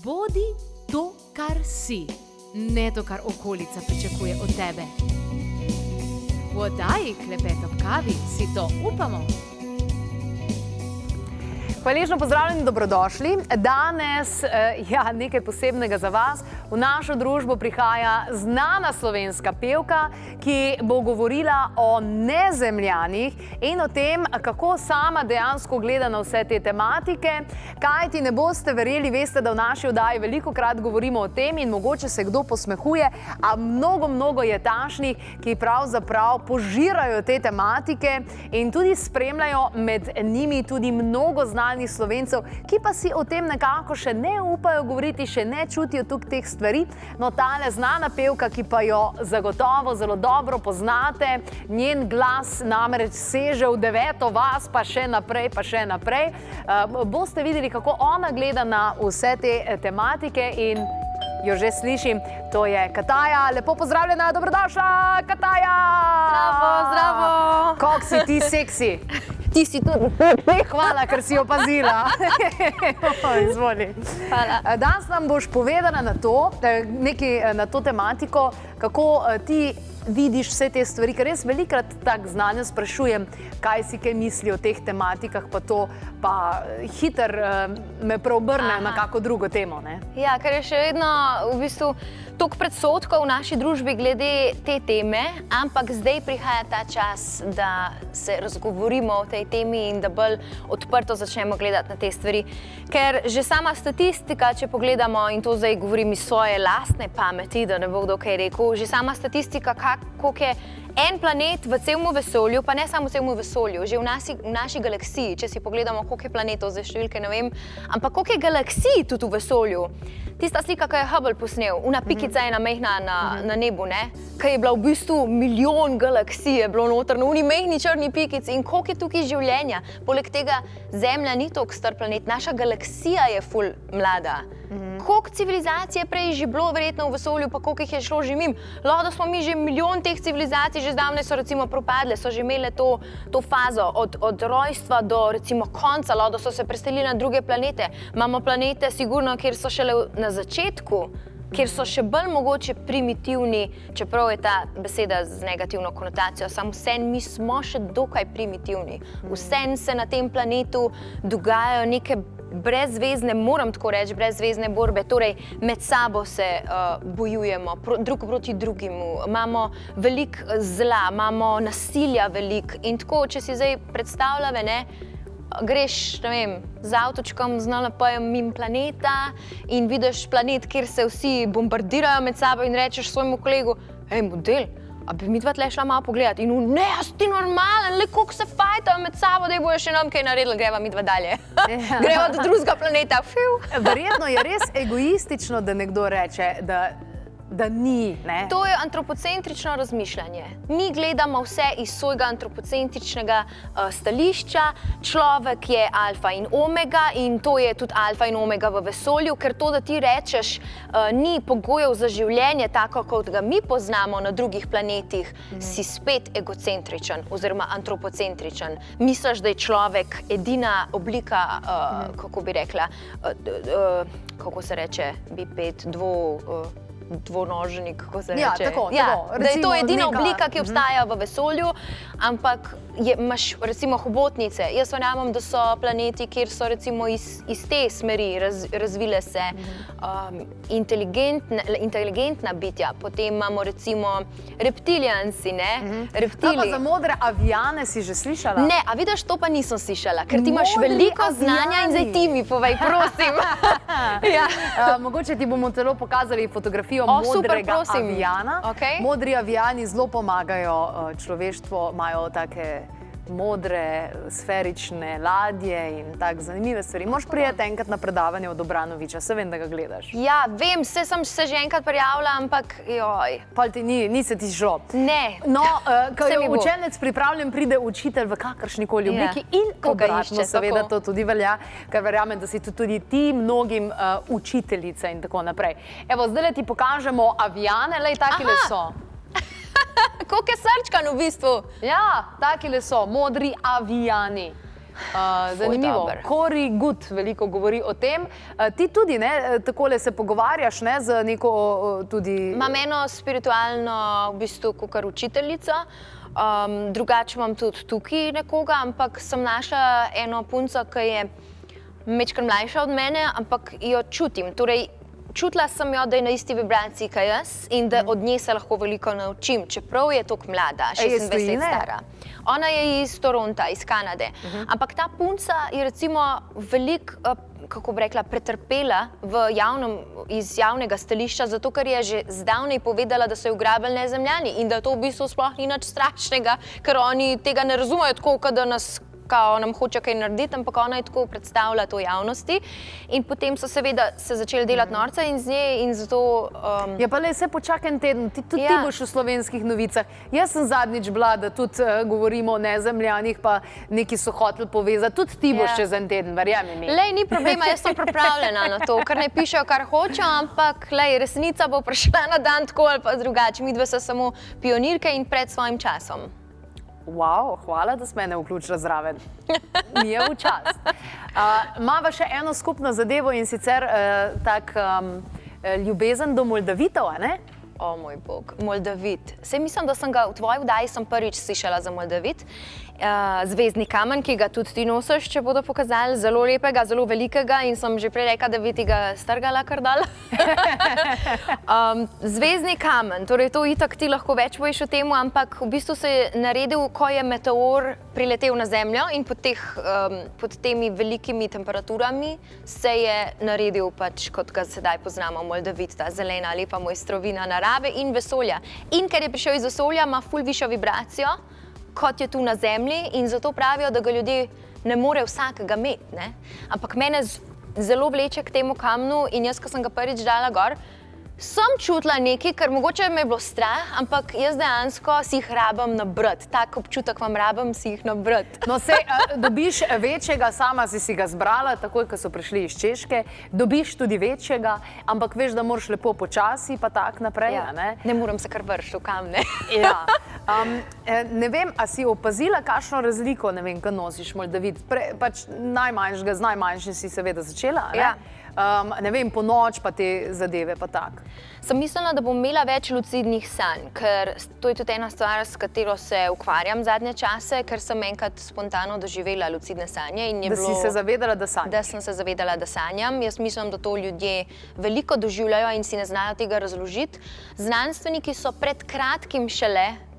Bodi to, kar si, ne to, kar okolica pričakuje od tebe. V oddaji Klepet ob kavi si to upamo. Hvaležno pozdravljeni, dobrodošli. Danes, nekaj posebnega za vas. V našo družbo prihaja znana slovenska pevka, ki bo govorila o nezemljanih in o tem, kako sama dejansko gleda na vse te tematike. Kajti ne boste verjeli, veste, da v naši oddaji velikokrat govorimo o tem in mogoče se kdo posmehuje, a mnogo je takšnih, ki pravzaprav požirajo te tematike in tudi spremljajo med njimi tudi mnogo znanih Slovencev, ki pa si o tem nekako še ne upajo govoriti, še ne čutijo tukaj teh stvari. No, tale znana pevka, ki pa jo zagotovo zelo dobro poznate, njen glas namreč seže v 9. vas, pa še naprej. Boste videli, kako ona gleda na vse te tematike in jo že slišim. To je Kataja. Lepo pozdravljena, dobrodošla, Kataja! Zdravo! Kako si ti seksi? Ti si tudi. Hvala, ker si opazila. Izvoli. Hvala. Danes nam boš povedala na to tematiko, kako ti vidiš vse te stvari, ker res velikrat tako znanja sprašujem, kaj si kaj misli o teh tematikah, pa to pa hiter me preobrne na kako drugo temo, ne? Ja, ker je še vedno v bistvu toliko predsodkov v naši družbi glede te teme, ampak zdaj prihaja ta čas, da se razgovorimo o tej temi in da bolj odprto začnemo gledati na te stvari. Ker že sama statistika, če pogledamo, in to zdaj govorim iz svoje lastne pameti, da ne bo kdo kaj rekel, že sama statistika, koliko je en planet v celem vesolju, pa ne samo v celem vesolju, že v naši galaksiji, če si pogledamo, koliko je planetov, zdaj številke ne vem, ampak koliko je galaksij tudi v vesolju. Tista slika, ki je Hubble posnel, una pikica ena mehna na nebu, ne? Ki je bila v bistvu milijon galaksij, je bilo noter na uni mehni črni pikici in koliko je tukaj življenja. Poleg tega Zemlja ni toliko star planet, naša galaksija je ful mlada. Koliko civilizacij je prej že bilo verjetno v vesolju, pa koliko jih je šlo že mimo. Lahko smo mi že milijon teh civilizacij, že zdavnaj so recimo propadle, so že imele to fazo od rojstva do recimo konca, lahko so se preselili na druge planete. Imamo planete sigurno, kjer so šele na začetku, kjer so še bolj mogoče primitivni, čeprav je ta beseda z negativno konotacijo, samo vseeno mi smo še dokaj primitivni. Vseeno se na tem planetu dogajajo neke brezvezne, moram tako reči, brezvezne borbe, torej med sabo se bojujemo, drug proti drugemu, imamo veliko zla, imamo nasilja veliko in tako, če si zdaj predstavljave, ne, greš, ne vem, z avtočkom z NLP-jem mimo planeta in vidiš planet, kjer se vsi bombardirajo med sabo in rečeš svojemu kolegu, hej, model, a bi mi dva tle šla malo pogledati? In ne, jaz ti normalen, le koliko se fajtajo med sabo, da bojo še nam kaj naredili, greva mi dva dalje. Greva do drugega planeta. Verjetno je res egoistično, da nekdo reče, da ni, ne? To je antropocentrično razmišljanje. Mi gledamo vse iz svojega antropocentričnega stališča. Človek je alfa in omega in to je tudi alfa in omega v vesolju, ker to, da ti rečeš, ni pogojev za življenje tako, kot ga mi poznamo na drugih planetih, si spet egocentričen oziroma antropocentričen. Misliš, da je človek edina oblika, kako bi rekla, kako se reče, biped, dvonožnik, kako se reče. Ja, tako. Da je to edina oblika, ki obstaja v vesolju, ampak imaš recimo hobotnice. Jaz verjamem, da so planeti, kjer so recimo iz te smeri razvile se inteligentna bitja. Potem imamo recimo reptilijanci, ne? Kaj pa za modre avijane si že slišala? Ne, a vidiš, to pa nisem slišala, ker ti imaš veliko znanja in zdaj ti mi povej, prosim. Mogoče ti bomo celo pokazali fotografijo modrega avijana. Modri avijani zelo pomagajo človeštvu, imajo take modre, sferične ladje in tak zanimive stvari. Moš prijeti enkrat na predavanje od Obranoviča, se vem, da ga gledaš. Ja, vem, sem se že enkrat prijavila, ampak joj. Pol ti ni se ti šlo. Ne. No, ko je učenec pripravljen, pride učitelj v kakršnikoli obliki in obratno seveda to tudi velja, ker verjamem, da si tudi ti mnogim učiteljica in tako naprej. Evo, zdaj ti pokažemo avijane, lej, takile so. Koliko je srčkan v bistvu? Ja, takile so, modri avijani. Zanimivo. Cory Good veliko govori o tem. Ti tudi, ne, takole se pogovarjaš, ne, z neko tudi... Imam eno spiritualno, v bistvu, kakor učiteljico. Drugače imam tudi tukaj nekoga, ampak sem našla eno punco, ki je mečkar mlajša od mene, ampak jo čutim. Torej, čutila sem jo, da je na isti vibraciji kot jaz in da od nje se lahko veliko naučim, čeprav je toliko mlada, 26 let stara. Ona je iz Toronta, iz Kanade. Ampak ta punca je recimo veliko, kako bi rekla, pretrpela iz javnega stališča, zato ker je že zdavnaj povedala, da so jo ugrabili nezemljani in da to v bistvu sploh ni nič strašnega, ker oni tega ne razumejo tako, da nas kao nam hoče kaj narediti, ampak ona je tako predstavila to javnosti. In potem so seveda se začeli delati norca in z nje in zato... Ja, pa le, se počakaj en teden, tudi ti boš v Slovenskih novicah. Jaz sem zadnjič bila, da tudi govorimo o nezemljanih, pa neki so hoteli povezati, tudi ti boš čez en teden, verjemi mi. Lej, ni problema, jaz sem pripravljena na to, ker ne pišejo, kar hočejo, ampak lej, resnica bo prišla na dan tako ali pa drugače. Midve so samo pionirke in pred svojim časom. Wow, hvala, da si mene vključila zraven. Mi je v čast. Imava še eno skupno zadevo in sicer tak ljubezen do Moldavitov, a ne? O moj bog, Moldavit. Saj mislim, da sem ga v tvoji vdaji sem prvič slišala za Moldavit. Zvezdni kamen, ki ga tudi ti nosiš, če bodo pokazali, zelo lepega, zelo velikega in sem že prej rekla, da bi ti ga strgala kar dal. Zvezdni kamen, torej to itak ti lahko več poveš o temu, ampak v bistvu se je naredil, ko je meteor priletel na Zemljo in pod temi velikimi temperaturami se je naredil pač, kot ga sedaj poznamo, Moldavit, ta zelena, lepa mojstrovina narave in vesolja. In ker je prišel iz vesolja, ima ful višjo vibracijo, kot je tu na Zemlji in zato pravijo, da ga ljudje ne more vsakega imeti, ne? Ampak mene zelo vleče k temu kamnu in jaz, ko sem ga prvič dala gor, sem čutila nekaj, kar mogoče me je bilo strah, ampak jaz dejansko si jih rabim nabrati. Tak občutek vam rabim, si jih nabrati. No, sej, dobiš večjega, sama si ga zbrala, takoj, ko so prišli iz Češke, dobiš tudi večjega, ampak veš, da moraš lepo počasi, pa tak naprej, ne? Ne moram se kar vršiti v kamne. Ja. Ne vem, a si opazila kakšno razliko, ne vem, ko nosiš Moldavit? Pač najmanjšega, z najmanjšim si seveda začela, ne? Ne vem, po noč pa te zadeve, pa tak. Sem mislila, da bom imela več lucidnih sanj, ker to je tudi ena stvar, s katero se ukvarjam zadnje čase, ker sem enkrat spontano doživela lucidne sanje. Da si se zavedala, da sanjaš? Da sem se zavedala, da sanjam. Jaz mislim, da to ljudje veliko doživljajo in si ne znajo tega razložiti. Znanstveniki so pred kratkim šele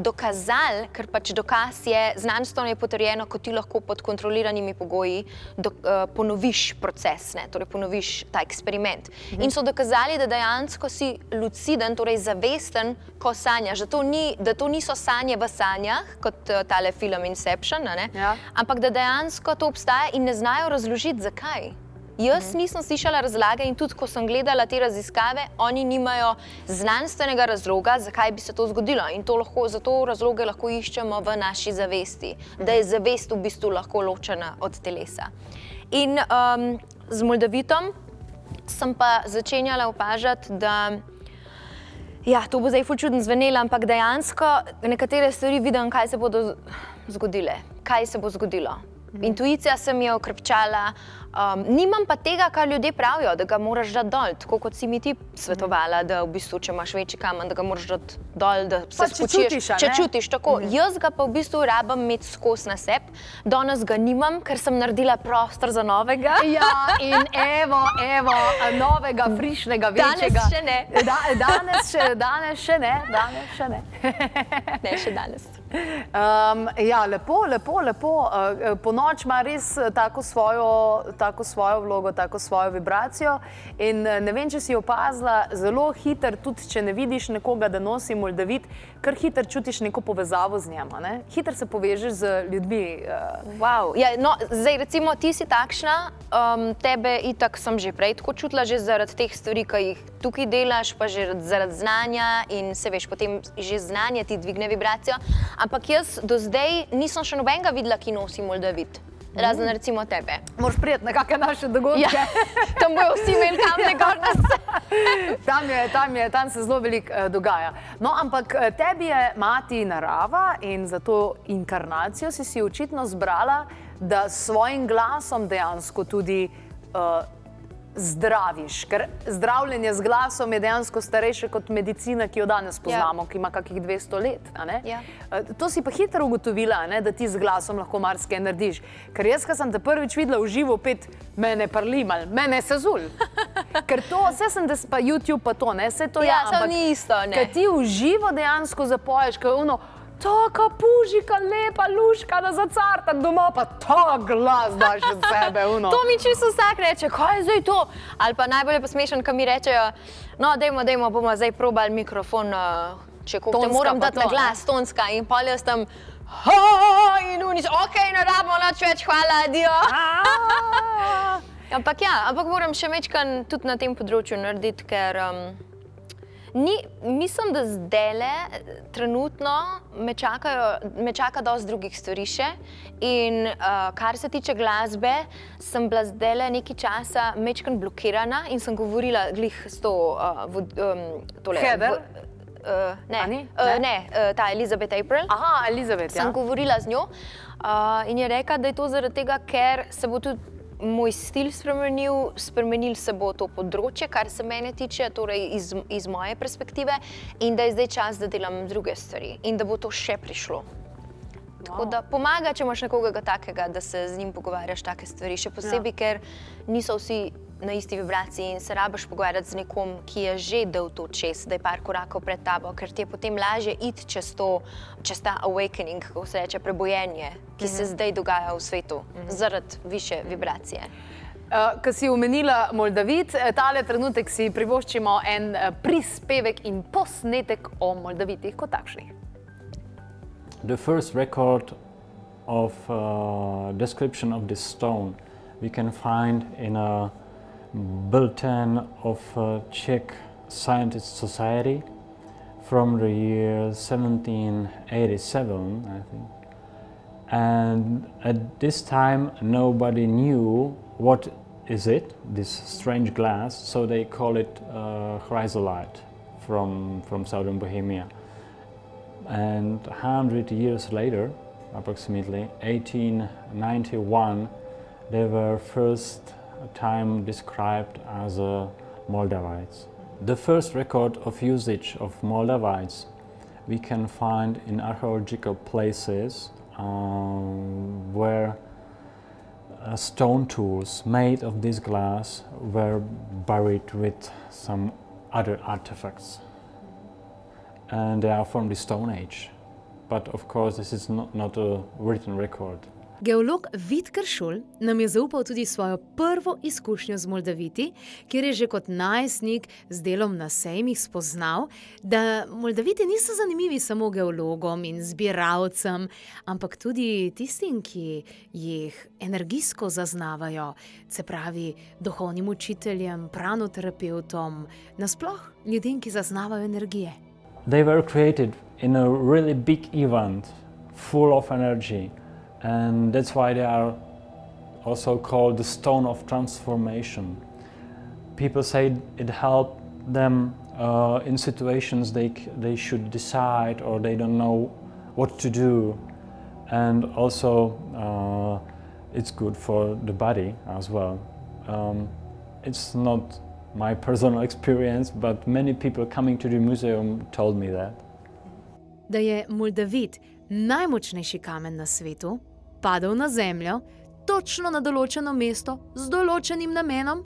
dokazali, ker pač dokaz je, znanstveno je potrjeno, ko ti lahko pod kontroliranimi pogoji ponoviš proces, torej ponoviš ta eksperiment. In so dokazali, da dejansko si luciden, torej zavesten, ko sanjaš. Da to niso sanje v sanjah, kot tale film Inception, ampak da dejansko to obstaja in ne znajo razložiti, zakaj. Jaz nisem slišala razlage in tudi, ko sem gledala te raziskave, oni nimajo znanstvenega razloga, zakaj bi se to zgodilo. In za to razloge lahko iščemo v naši zavesti, da je zavest v bistvu lahko ločena od telesa. In z Moldavitom sem pa začenjala opažati, da ja, to bo zdaj ful čudno zvenelo, ampak dejansko nekatere stvari vidim, kaj se bodo zgodile, kaj se bo zgodilo. Intuicija se mi je okrepčala, nimam pa tega, kar ljudje pravijo, da ga moraš dati dol, tako kot si mi ti svetovala, da v bistvu, če imaš večji kamen, da ga moraš dati dol, da se spočiješ. Če čutiš, tako. Jaz ga pa v bistvu rabim imeti skozi na sebi, danes ga nimam, ker sem naredila prostor za novega. Ja, in evo, novega, frišnega, večjega. Danes še ne. Danes še ne. Ne, še danes. Ja, lepo. Po noč ima res tako svojo vlogo, tako svojo vibracijo in ne vem, če si opazila, zelo hiter, tudi če ne vidiš nekoga, da nosi Moldavit, kar hiter čutiš neko povezavo z njema, ne? Hiter se povežeš z ljudmi. Wow, ja, no, zdaj recimo ti si takšna, tebe itak sem že prej tako čutila, že zaradi teh stvari, ki jih tukaj delaš, pa že zaradi znanja in se veš, potem že znanje ti dvigne vibracijo, ampak jaz do zdaj nisem še nobenega videla, ki nosi Moldavit. razen recimo tebe. Moraš prijeti na kakšne naše dogodke. Ja, tam bojo vsi imeli kamne gor na sceni. Tam se zelo veliko dogaja. No, ampak tebi je mati narava in za to inkarnacijo si očitno zbrala, da s svojim glasom dejansko tudi zdraviš, ker zdravljenje z glasom je dejansko starejše kot medicina, ki jo danes poznamo, ki ima kakih 200 let. To si pa hitro ugotovila, da ti z glasom lahko marsikaj narediš. Ker jaz, ko sem te prvič videla v živo pet, mene parlimal, mene sezul. Ker to, vse sem da pa YouTube pa to, vse to ja, ampak ni isto, ne. Ker ti v živo dejansko zapoješ, ker je ono, taka pužika, lepa luška, da zacartak doma, pa ta glas daš od sebe, ono. To mi čisto vsak reče, kaj je zdaj to? Ali pa najbolj je pa smešen, ko mi rečejo, no, dajmo, bomo zdaj probali mikrofon, če kako te moram dati na glas, tonska, in pol jaz tam, in unič, okej, ne rabimo nič več, hvala, adio. Ampak ja, moram še večkrat tudi na tem področju narediti, ker mislim, da zdajle, trenutno, me čaka dosti drugih stvari še in kar se tiče glasbe, sem bila zdajle nekaj časa mečkrat blokirana in sem govorila glih s to Heather? Ne, ta Elizabeth April. Aha, Elizabeth, ja. Sem govorila z njo in je rekla, da je to zaradi tega, ker se bo tudi moj stil spremenil se bo to področje, kar se mene tiče, torej iz moje perspektive, in da je zdaj čas, da delam druge stvari in da bo to še prišlo. Tako da pomaga, če imaš nekoga takega, da se z njim pogovarjaš take stvari, še posebej, ker niso vsi na isti vibraciji in se rabiš pogovarjati z nekom, ki je že dal to čez, da je par korakov pred tabo, ker ti je potem lažje iti čez ta awakening, kako se reče, prebojenje, ki se zdaj dogaja v svetu, zaradi više vibracije. Ko si omenila Moldavit, tale trenutek si privoščimo en prispevek in posnetek o Moldavitih kot takšnih. The first record of description of this stone we can find in a bulletin of Czech Scientist Society from the year 1787, I think. And at this time nobody knew what is it, this strange glass, so they call it chrysolite from southern Bohemia. And 100 years later, approximately 1891, they were first time described as Moldavites. The first record of usage of Moldavites we can find in archaeological places where stone tools made of this glass were buried with some other artifacts. And they are from the Stone Age. But of course this is not a written record. Geolog Vid Kršul nam je zaupal tudi svojo prvo izkušnjo z Moldaviti, kjer je že kot najstnik z delom na sejmih spoznal, da Moldaviti niso zanimivi samo geologom in zbiralcem, ampak tudi tistim, ki jih energijsko zaznavajo, se pravi duhovnim učiteljem, pranoterapeutom, nasploh ljudem, ki zaznavajo energije. They were created in a really big event, full of energy. And that's why they are also called the stone of transformation. People say it helped them in situations they should decide or they don't know what to do. And also it's good for the body as well. It's not my personal experience, but many people coming to the museum told me that. Da je Moldavit najmočnejši kamen na svetu, padel na zemljo, točno na določeno mesto, z določenim namenom,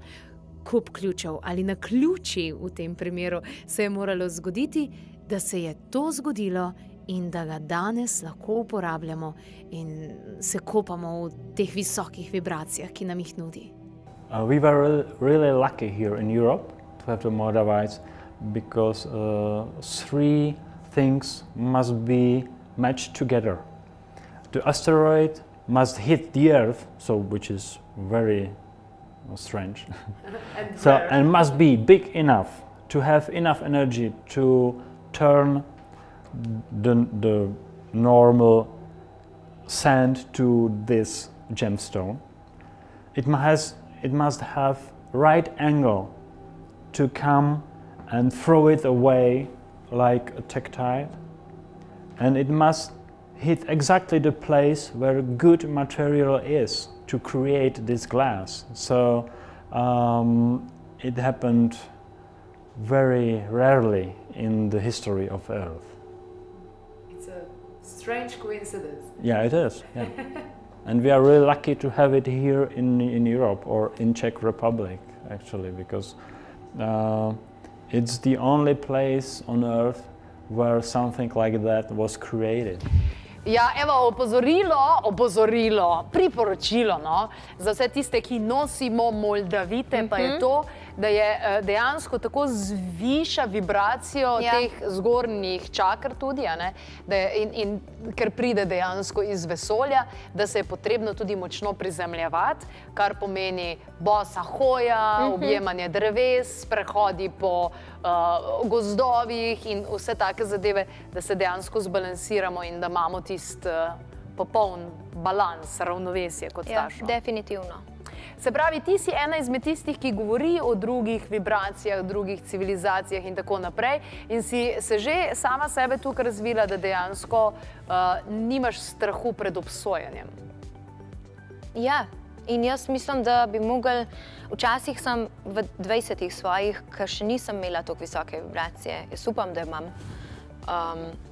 kup ključev ali naključij v tem primeru se je moralo zgoditi, da se je to zgodilo in da ga danes lahko uporabljamo in se kopamo v teh visokih vibracijah, ki nam jih nudi. We were really lucky here in Europe to have the Moldavites because three things must be matched together. The asteroid must hit the Earth, which is very strange. And must be big enough to have enough energy to turn the normal sand to this gemstone, it must have right angle to come and throw it away like a tactile, and it must hit exactly the place where good material is to create this glass. So it happened very rarely in the history of Earth. It's a strange coincidence. Yeah, it is. Yeah. And we are really lucky to have it here in Europe, or in Czech Republic, actually, because it's the only place on Earth where something like that was created. Ja, evo, opozorilo, priporočilo, no, za vse tiste, ki nosimo moldavite, pa je to, da je dejansko tako zviša vibracijo teh zgornjih čakr tudi, in ker pride dejansko iz vesolja, da se je potrebno tudi močno prizemljevati, kar pomeni bosa hoja, objemanje dreves, prehodi po gozdovih in vse take zadeve, da se dejansko zbalansiramo in da imamo tisti popoln balans, ravnovesje kot takšno. Ja, definitivno. Se pravi, ti si ena izmed tistih, ki govori o drugih vibracijah, drugih civilizacijah in tako naprej, in si se že sama sebe tukaj razvila, da dejansko nimaš strahu pred obsojanjem. Ja, in jaz mislim, da bi mogli, včasih sem v 20-ih svojih, ker še nisem imela toliko visoke vibracije, jaz upam, da imam,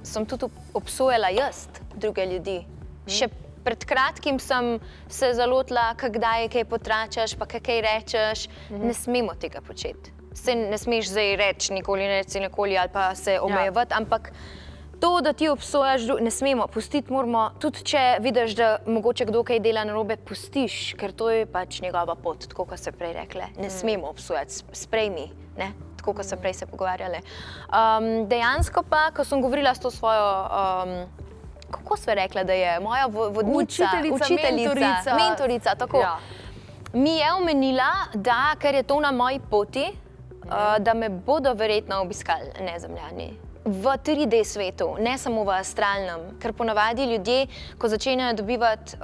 sem tudi obsojala jaz druge ljudi. Še pred kratkim sem se zalotila, kdaj kaj potračaš, pa kaj rečeš. Ne smemo tega početi. Se ne smeš zdaj reči nikoli, ne reči nikoli ali pa se omejevati, ampak to, da ti obsojaš, ne smemo, pustiti moramo, tudi če vidiš, da mogoče kdo kaj dela narobe, pustiš, ker to je pač njegova pot, tako kot so prej rekle. Ne smemo obsojati, sprejmi, ne? Tako kot so prej se pogovarjali. Dejansko pa, ko sem govorila s to svojo kako sva rekla, da je moja vodnica, učiteljica, mentorica, tako. Mi je omenila, da, ker je to na moji poti, da me bodo verjetno obiskali nezemljani. V 3D svetu, ne samo v astralnem, ker ponavadi ljudje, ko začenjajo dobivati,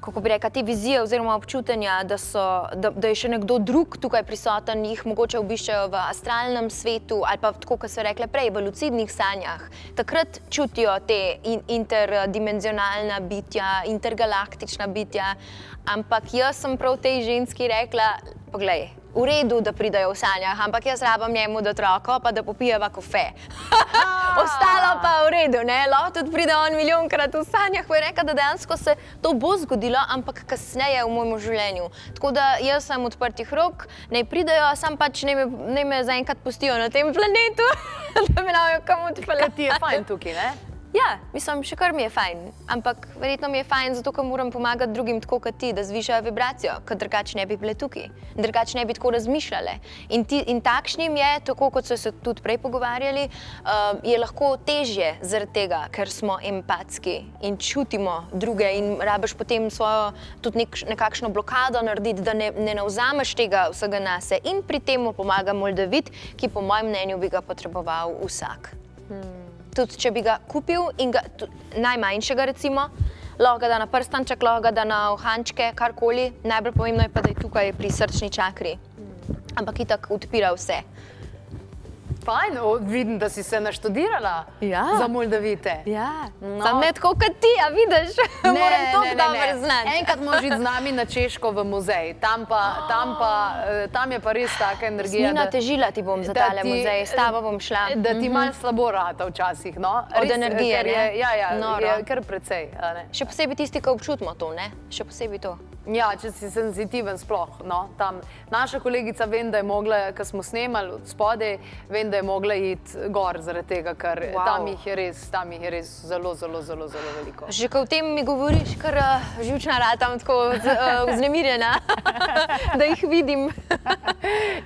kako bi rekla, te vizije oziroma občutenja, da je še nekdo drug tukaj prisoten, jih mogoče obiščajo v astralnem svetu ali pa, tako kot so rekle prej, v lucidnih sanjah. Takrat čutijo te interdimenzionalna bitja, intergalaktična bitja, ampak jaz sem prav tej ženski rekla, poglej, v redu, da pridajo v sanjah, ampak jaz rabam njemu dati roko, pa da popijeva kafe. Ostalo pa v redu, ne? Lahko tudi pride on milijonkrat v sanjah, ko je rekla, da dejansko se to bo zgodilo, ampak kasneje v mojem življenju. Tako da jaz sem odprtih rok, naj pridajo, sam pač naj me zaenkrat pustijo na tem planetu, da me navajo kam odpeljati. Kaj ti je fajn tukaj, ne? Ja, mislim, še kar mi je fajn, ampak verjetno mi je fajn zato, ker moram pomagati drugim tako kot ti, da zvišajo vibracijo, ker drugače ne bi bile tukaj, drugače ne bi tako razmišljale. In takšnim je, tako kot so se tudi prej pogovarjali, je lahko težje zaradi tega, ker smo empatski in čutimo druge in rabiš potem svojo tudi nekakšno blokado narediti, da ne navzameš tega vsega nase. In pri tem pomaga moldavit, ki po mojem mnenju bi ga potreboval vsak. Tudi če bi ga kupil in ga, najmanjšega recimo, lahko ga da na prstanček, lahko ga da na uhančke, karkoli. Najbolj pomembno je pa, da je tukaj pri srčni čakri. Ampak itak odpira vse. Fajn, vidim, da si se naštudirala za moldavite. Ja, sam ne tako kot ti, a vidiš, moram to dobro znati. Enkrat moraš iti z nami na Češko v muzej, tam je pa res taka energija. Nina, težila ti bom za tale muzej, s tabo bom šla. Da ti malo slabo rata včasih, no? Od energije, ne? Ja, je kar precej. Še posebej tisti, ki občutimo to, ne? Še posebej to. Ja, če si senzitiven sploh, no, tam. Naša kolegica, vem, da je mogla, ko smo snemali od spodaj, vem, da je mogla iti gor zaradi tega, ker tam jih je res zelo veliko. Že ko v tem mi govoriš, kar živčna ratam, tako vznemirjena, da jih vidim.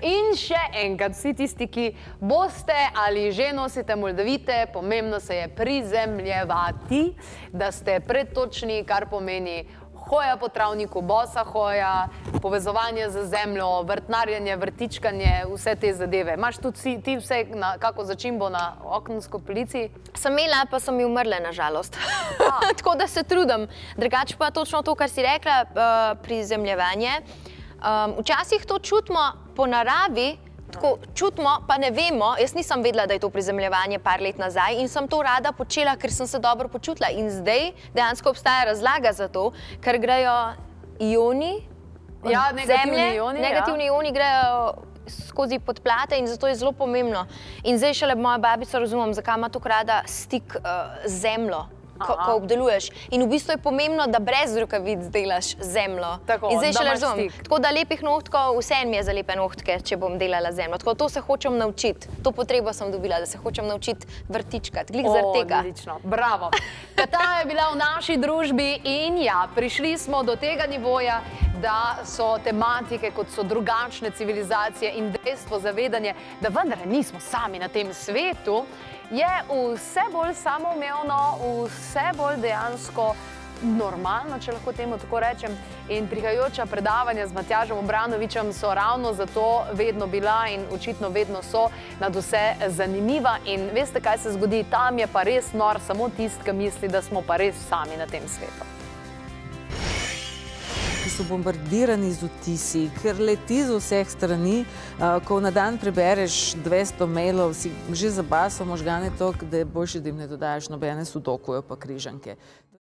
In še enkrat, vsi tisti, ki boste ali že nosite moldavite, pomembno se je prizemljevati, da ste predtočni, kar pomeni hoja po travniku, bosa hoja, povezovanje z zemljo, vrtnarjenje, vrtičkanje, vse te zadeve. Imaš tudi ti vse kako začimbo na okensko polici? Sem imela, pa so mi umrle, nažalost. Tako da se trudim. Drugače pa točno to, kar si rekla, prizemljevanje. Včasih to čutimo po naravi, tako čutimo, pa ne vemo. Jaz nisem vedela, da je to prizemljevanje par let nazaj in sem to rada počela, ker sem se dobro počutila. In zdaj dejansko obstaja razlaga za to, ker grejo ioni od zemlje, negativni ioni grejo skozi podplate in zato je zelo pomembno. In zdaj šele moja babica razumem, zakaj ima tako rada stik z zemljo. Ko obdeluješ. In v bistvu je pomembno, da brez rokavic delaš zemljo. In zdaj šele razumem. Tako da lepih nohtkov, vseeno mi je za lepe nohtke, če bom delala zemljo. Tako to se hočem naučiti. To potrebo sem dobila, da se hočem naučiti vrtičkati. Glih zaradi tega. Odlično, bravo. Kataja je bila v naši družbi in ja, prišli smo do tega nivoja, da so tematike, kot so drugačne civilizacije in dejstvo, zavedanje, da vendar nismo sami na tem svetu, je vse bolj samoumevno, vse bolj dejansko normalno, če lahko temu tako rečem. In prihajajoča predavanja z Matjažem Obranovićem so ravno zato vedno bila in očitno vedno so nad vse zanimiva. In veste, kaj se zgodi? Tam je pa res nor samo tist, ki misli, da smo pa res sami na tem svetu. So bombardirani z vtisi, ker leti z vseh strani. Ko na dan prebereš 200 mailov, si že zabasal možgane toliko, da je boljše, da jim ne dodajaš nobene sudokujev pa križanke.